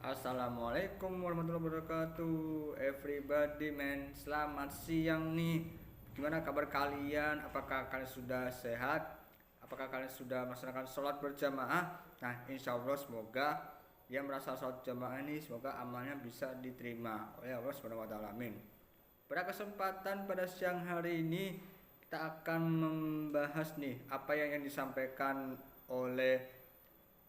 Assalamualaikum warahmatullahi wabarakatuh. Everybody man, selamat siang nih. Gimana kabar kalian? Apakah kalian sudah sehat? Apakah kalian sudah melaksanakan sholat berjamaah? Nah, insya Allah semoga yang merasa sholat jamaah ini semoga amalnya bisa diterima oleh Allah Subhanahu wa taala. Amin. Pada kesempatan pada siang hari ini kita akan membahas nih apa yang disampaikan oleh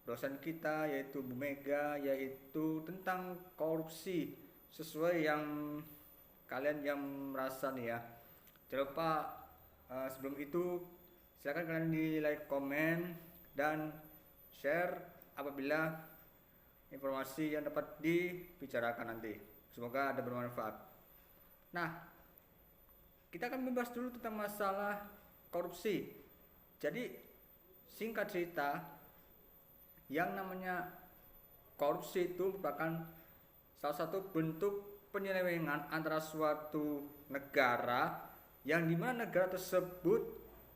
dosen kita yaitu Bu Mega, yaitu tentang korupsi sesuai yang kalian yang merasa nih ya. Jangan lupa sebelum itu silakan kalian di like, komen dan share apabila informasi yang dapat dibicarakan nanti. Semoga ada bermanfaat. Nah, kita akan membahas dulu tentang masalah korupsi. Jadi singkat cerita, yang namanya korupsi itu merupakan salah satu bentuk penyelewengan antara suatu negara yang dimana negara tersebut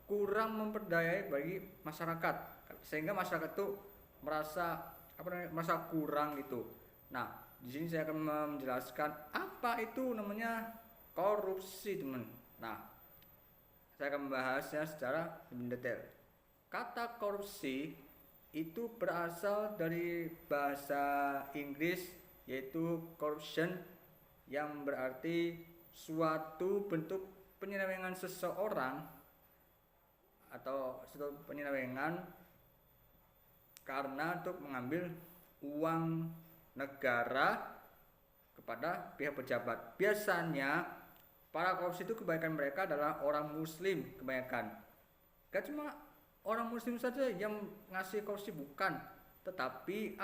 kurang memperdayai bagi masyarakat, sehingga masyarakat itu merasa kurang gitu. Nah, di sini saya akan menjelaskan apa itu namanya korupsi, teman. Nah, saya akan membahasnya secara lebih detail. Kata korupsi itu berasal dari bahasa Inggris yaitu corruption, yang berarti suatu bentuk penyelewengan seseorang atau suatu penyelewengan karena untuk mengambil uang negara kepada pihak pejabat. Biasanya para korupsi itu kebanyakan mereka adalah orang muslim, kebanyakan. Gak cuma orang muslim saja yang ngasih korupsi, bukan, tetapi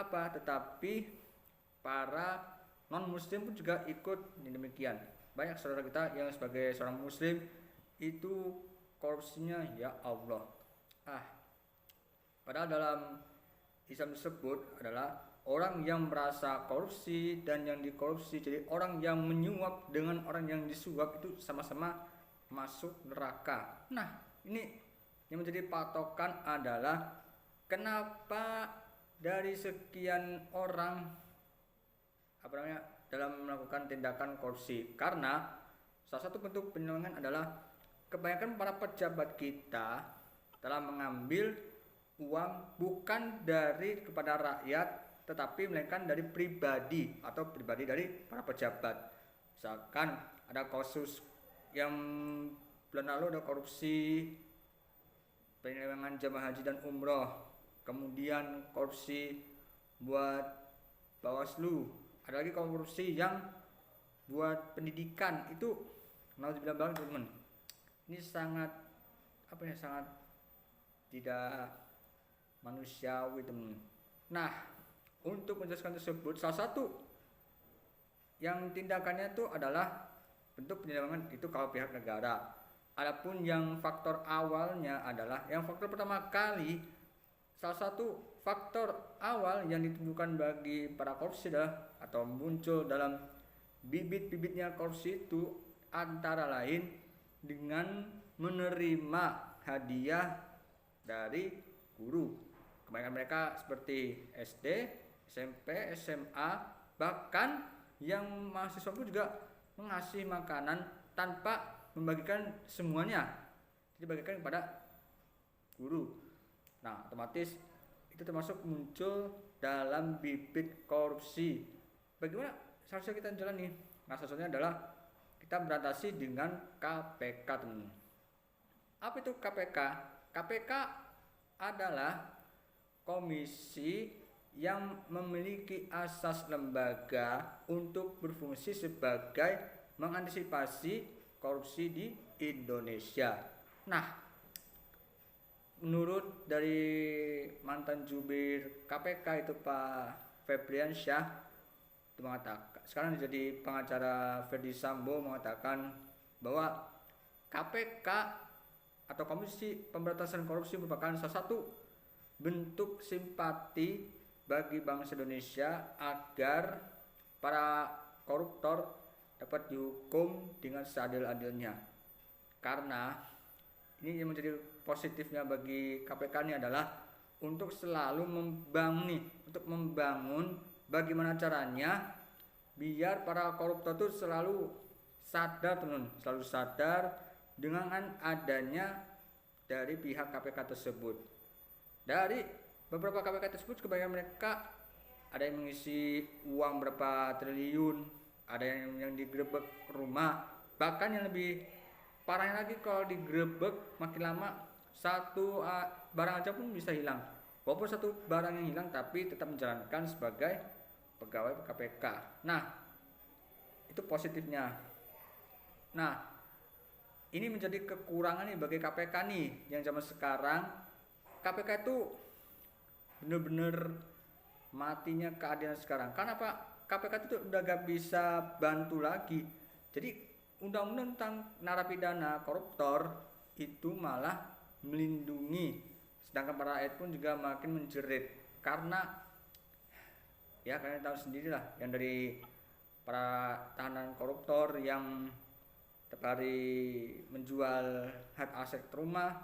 para non muslim pun juga ikut demikian. Banyak saudara kita yang sebagai seorang muslim itu korupsinya ya Allah. Padahal dalam Islam tersebut adalah orang yang merasa korupsi dan yang dikorupsi, jadi orang yang menyuap dengan orang yang disuap itu sama-sama masuk neraka. Nah, ini yang menjadi patokan adalah kenapa dari sekian orang dalam melakukan tindakan korupsi, karena salah satu bentuk penyelewengan adalah kebanyakan para pejabat kita telah mengambil uang bukan dari kepada rakyat, tetapi melainkan dari pribadi dari para pejabat. Misalkan ada kasus yang bulan lalu ada korupsi penyelewengan jamaah haji dan umroh, kemudian korupsi buat Bawaslu, ada lagi korupsi yang buat pendidikan. Itu nauzubillah banget, teman. Ini sangat sangat tidak manusiawi, teman. Nah, untuk menjelaskan tersebut, salah satu yang tindakannya itu adalah bentuk penyelewengan itu kalau pihak negara. Adapun yang faktor awalnya adalah yang faktor pertama kali, salah satu faktor awal yang ditemukan bagi para korupsi adalah atau muncul dalam bibit-bibitnya korupsi itu antara lain dengan menerima hadiah dari guru. Kebanyakan mereka seperti SD, SMP, SMA, bahkan yang mahasiswa pun juga mengasih makanan tanpa membagikan semuanya, dibagikan kepada guru. Nah, otomatis itu termasuk muncul dalam bibit korupsi. Bagaimana seharusnya kita jalani? Nah, salah satunya adalah kita beratasi dengan KPK, teman. Apa itu KPK? KPK adalah komisi yang memiliki asas lembaga untuk berfungsi sebagai mengantisipasi korupsi di Indonesia. Nah, menurut dari mantan jubir KPK itu Pak Febriansyah itu mengatakan, sekarang jadi pengacara Verdi Sambo, mengatakan bahwa KPK atau Komisi Pemberantasan Korupsi merupakan salah satu bentuk simpati bagi bangsa Indonesia agar para koruptor dapat dihukum dengan seadil-adilnya. Karena ini yang menjadi positifnya bagi KPK ini adalah untuk selalu membangun bagaimana caranya biar para koruptor itu selalu sadar teman, selalu sadar dengan adanya dari pihak KPK tersebut. Dari beberapa KPK tersebut kebanyakan mereka ada yang mengisi uang berapa triliun, ada yang digerebek rumah, bahkan yang lebih parahnya lagi kalau digerebek makin lama satu barang aja pun bisa hilang. Walaupun satu barang yang hilang tapi tetap menjalankan sebagai pegawai KPK. Nah, itu positifnya. Nah, ini menjadi kekurangan nih bagi KPK nih yang zaman sekarang. KPK itu bener-bener matinya keadilan sekarang. Karena Pak, KPK itu udah gak bisa bantu lagi. Jadi undang-undang tentang narapidana koruptor itu malah melindungi, sedangkan para rakyat pun juga makin menjerit. Karena ya kalian tahu sendirilah yang dari para tahanan koruptor yang tiap hari menjual hak aset rumah,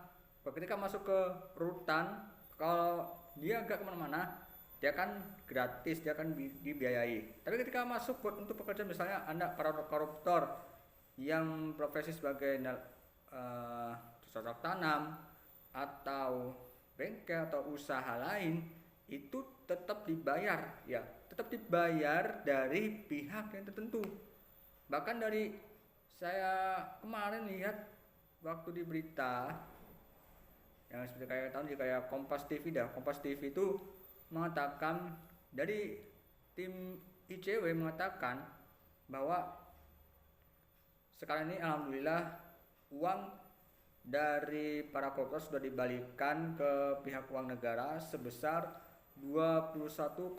ketika masuk ke rutan, kalau dia gak kemana-mana, dia kan gratis, dia kan dibiayai. Tapi ketika masuk untuk pekerjaan, misalnya Anda para koruptor yang profesi sebagai cocok tanam atau bengkel atau usaha lain, itu tetap dibayar, ya tetap dibayar dari pihak yang tertentu. Bahkan dari saya kemarin lihat waktu di berita yang seperti kayak Kompas TV Kompas TV itu mengatakan, dari tim ICW mengatakan bahwa sekarang ini alhamdulillah uang dari para koruptor sudah dibalikan ke pihak uang negara sebesar 21,8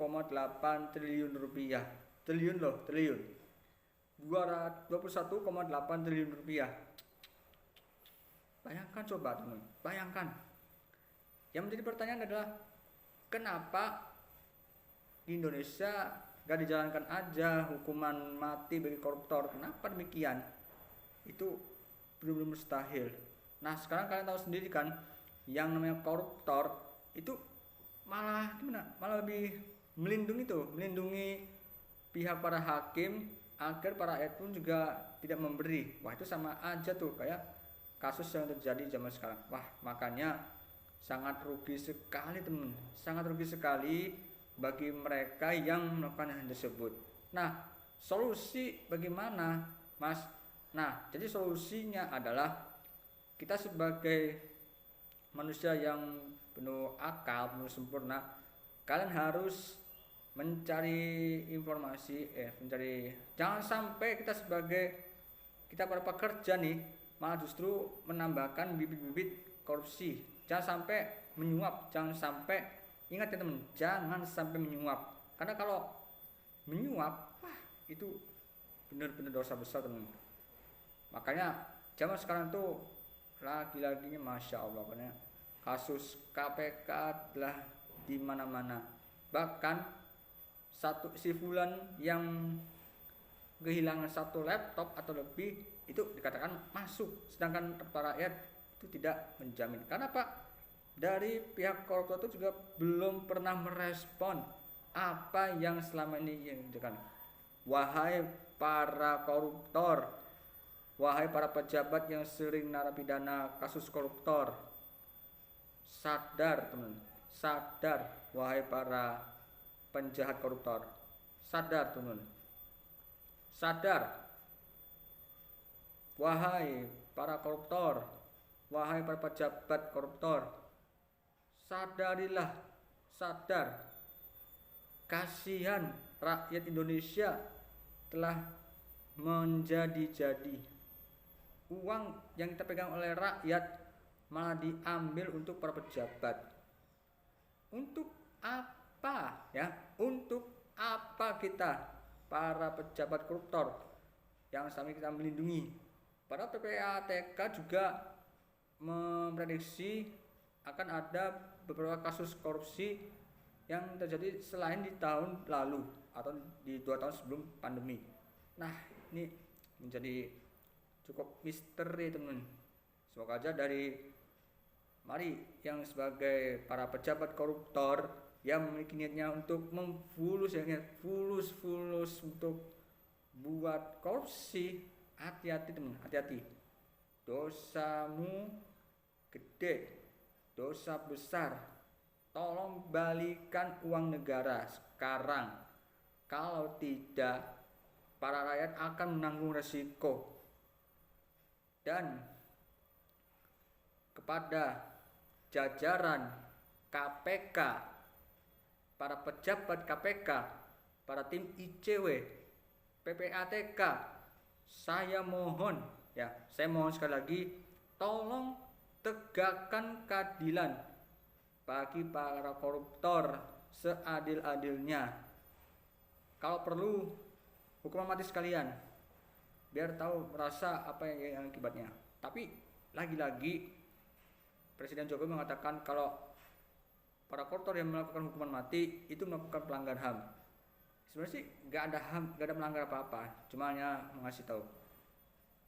triliun rupiah. Triliun 21,8 triliun rupiah. Bayangkan coba teman, bayangkan. Yang menjadi pertanyaan adalah kenapa di Indonesia gak dijalankan aja hukuman mati bagi koruptor? Kenapa demikian? Itu belum mustahil. Nah sekarang kalian tahu sendiri kan, yang namanya koruptor itu malah gimana? Malah lebih melindungi pihak para hakim agar para rakyat pun juga tidak memberi. Wah itu sama aja tuh kayak kasus yang terjadi zaman sekarang. Wah makanya sangat rugi sekali teman, sangat rugi sekali bagi mereka yang melakukan hal tersebut. Nah solusi bagaimana Mas? Nah jadi solusinya adalah kita sebagai manusia yang penuh akal, penuh sempurna, kalian harus mencari informasi, jangan sampai kita para pekerja nih malah justru menambahkan bibit-bibit korupsi. Jangan sampai menyuap, ingat ya teman, jangan sampai menyuap. Karena kalau menyuap, wah itu benar-benar dosa besar teman. Makanya zaman sekarang tuh lagi-laginya Masya Allah, karena kasus KPK telah di mana-mana. Bahkan si fulan yang kehilangan satu laptop atau lebih itu dikatakan masuk, sedangkan para rakyat itu tidak menjamin. Karena Pak, dari pihak koruptor itu juga belum pernah merespon apa yang selama ini yang dilakukan. Wahai para koruptor, wahai para pejabat yang sering narapidana kasus koruptor, sadar teman, sadar wahai para penjahat koruptor, sadar teman, sadar wahai para koruptor, wahai para pejabat koruptor, sadarilah, sadar, kasihan rakyat Indonesia telah menjadi-jadi. Uang yang kita pegang oleh rakyat malah diambil untuk para pejabat. Untuk apa ya? Untuk apa kita para pejabat koruptor yang selama ini kita melindungi? Padahal PPATK juga memprediksi akan ada beberapa kasus korupsi yang terjadi selain di tahun lalu atau di 2 tahun sebelum pandemi. Nah, ini menjadi cukup misteri teman. Semoga aja dari mari yang sebagai para pejabat koruptor yang memiliki niatnya untuk memfulus, ya, fulus untuk buat korupsi, hati-hati teman, hati-hati. Dosamu gede, dosa besar. Tolong balikan uang negara sekarang. Kalau tidak, para rakyat akan menanggung resiko. Dan kepada jajaran KPK, para pejabat KPK, para tim ICW, PPATK, saya mohon sekali lagi, tolong tegakkan keadilan bagi para koruptor seadil-adilnya. Kalau perlu hukuman mati sekalian, biar tahu merasa apa yang akibatnya. Tapi lagi-lagi Presiden Jokowi mengatakan kalau para koruptor yang melakukan hukuman mati itu melakukan pelanggaran HAM. Sebenarnya sih nggak ada melanggar apa-apa, cuma hanya mengasih tahu.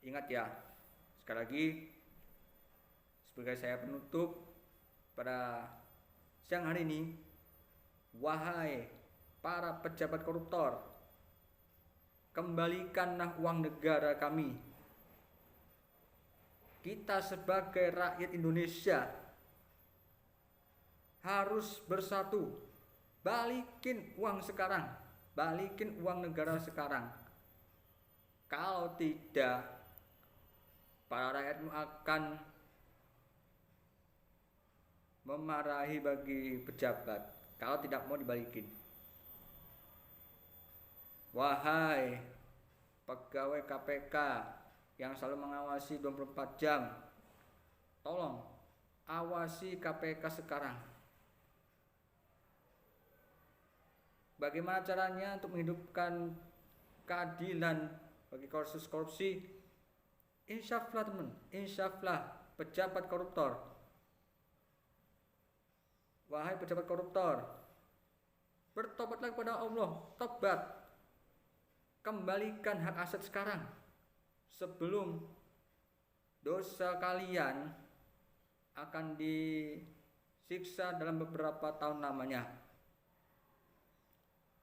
Ingat ya, sekali lagi sebagai saya penutup pada siang hari ini, wahai para pejabat koruptor, kembalikanlah uang negara kami. Kita sebagai rakyat Indonesia harus bersatu. Balikin uang sekarang, balikin uang negara sekarang. Kalau tidak, para rakyatmu akan memarahi bagi pejabat kalau tidak mau dibalikin. Wahai pegawai KPK yang selalu mengawasi 24 jam, tolong awasi KPK sekarang. Bagaimana caranya untuk menghidupkan keadilan bagi kasus korupsi? Insyaflah teman, insyaflah pejabat koruptor. Wahai pejabat koruptor, bertobatlah kepada Allah, tobat. Kembalikan hak aset sekarang sebelum dosa kalian akan disiksa dalam beberapa tahun lamanya.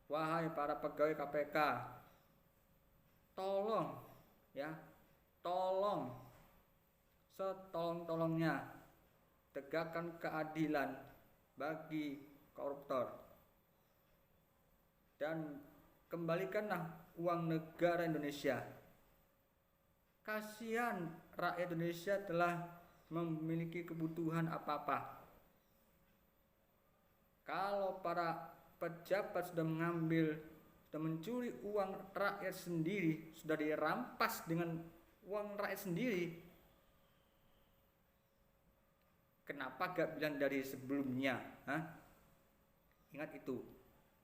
Wahai para pegawai KPK, tolong setolong-tolongnya tegakkan keadilan bagi koruptor dan kembalikanlah uang negara Indonesia. Kasihan rakyat Indonesia telah memiliki kebutuhan apa-apa. Kalau para pejabat sudah mencuri uang rakyat sendiri, sudah dirampas dengan uang rakyat sendiri, kenapa gak bilang dari sebelumnya? Ingat itu,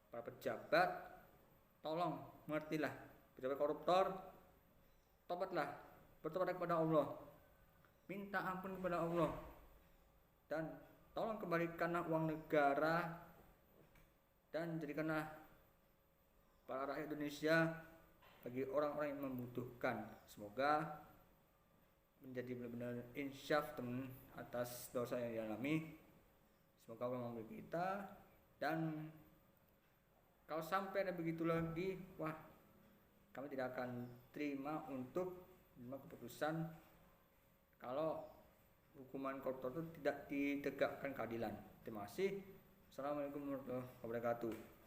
para pejabat, tolong mengertilah. Pejabat koruptor, tobatlah, bertobat kepada Allah, minta ampun kepada Allah, dan tolong kembalikanlah uang negara dan jadikanlah para rakyat Indonesia bagi orang-orang yang membutuhkan. Semoga menjadi benar-benar insyaf teman atas dosa yang dialami. Semoga Allah memberkati kita, dan kalau sampai ada begitu lagi, kami tidak akan terima untuk keputusan kalau hukuman koruptor itu tidak ditegakkan keadilan. Terima kasih. Assalamualaikum warahmatullahi wabarakatuh.